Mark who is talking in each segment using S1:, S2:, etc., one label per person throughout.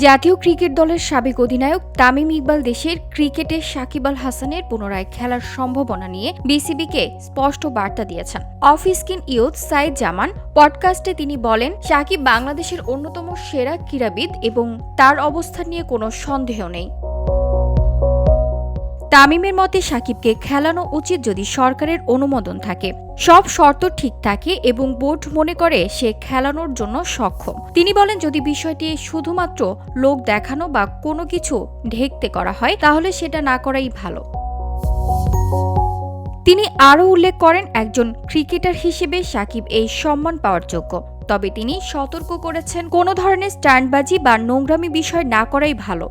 S1: জাতীয় ক্রিকেট দলের সাবেক অধিনায়ক তামিম ইকবাল দেশের ক্রিকেটে সাকিব আল হাসানের পুনরায় খেলার সম্ভাবনা নিয়ে বিসিবিকে স্পষ্ট বার্তা দিয়েছেন। অফ স্কিন ইউথ সাইদ জামান পডকাস্টে তিনি বলেন, সাকিব বাংলাদেশের অন্যতম সেরা ক্রীড়াবিদ এবং তার অবস্থান নিয়ে কোনো সন্দেহ নেই। তামিমের মতে সাকিবকে খেলানো উচিত যদি সরকারের অনুমোদন থাকে, সব শর্ত ঠিক থাকে এবং বোর্ড মনে করে সে খেলানোর জন্য সক্ষম। তিনি বলেন, যদি বিষয়টি শুধুমাত্র লোক দেখানো বা কোনো কিছু ঢেকতে করা হয় তাহলে সেটা না করাই ভালো। তিনি আরও উল্লেখ করেন, একজন ক্রিকেটার হিসেবে সাকিব এই সম্মান পাওয়ার যোগ্য। তবে তিনি সতর্ক করেছেন, কোনো ধরনের স্ট্যান্ডবাজি বা নোংরামি বিষয় না করাই ভালো।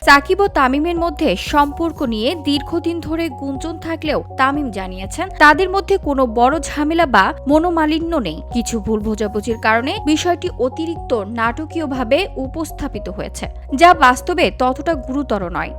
S1: সাকিব ও তামিমের মধ্যে সম্পর্ক নিয়ে দীর্ঘদিন ধরে গুঞ্জন থাকলেও তামিম জানিয়েছেন, তাদের মধ্যে কোনো বড় ঝামেলা বা মনোমালিন্য নেই। কিছু ভুল বোঝাবুঝির কারণে বিষয়টি অতিরিক্ত নাটকীয়ভাবে উপস্থাপিত হয়েছে, যা বাস্তবে ততটা গুরুতর নয়।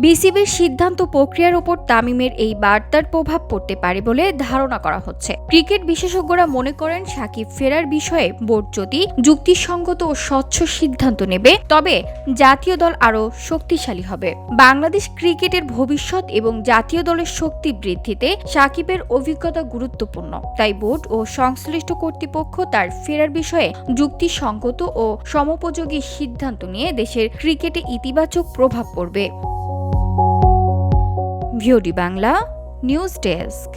S1: বিসিবির সিদ্ধান্ত প্রক্রিয়ার ওপর তামিমের এই বার্তার প্রভাব পড়তে পারে বলে ধারণা করা হচ্ছে। ক্রিকেট বিশেষজ্ঞরা মনে করেন, সাকিব ফেরার বিষয়ে বোর্ড যদি যুক্তিসঙ্গত ও স্বচ্ছ সিদ্ধান্ত নেবে তবে জাতীয় দল আরও শক্তিশালী হবে। বাংলাদেশ ক্রিকেটের ভবিষ্যৎ এবং জাতীয় দলের শক্তি বৃদ্ধিতে সাকিবের অভিজ্ঞতা গুরুত্বপূর্ণ। তাই বোর্ড ও সংশ্লিষ্ট কর্তৃপক্ষ তার ফেরার বিষয়ে যুক্তিসঙ্গত ও সমোপযোগী সিদ্ধান্ত নিয়ে দেশের ক্রিকেটে ইতিবাচক প্রভাব পড়বে। VOD Bangla news desk.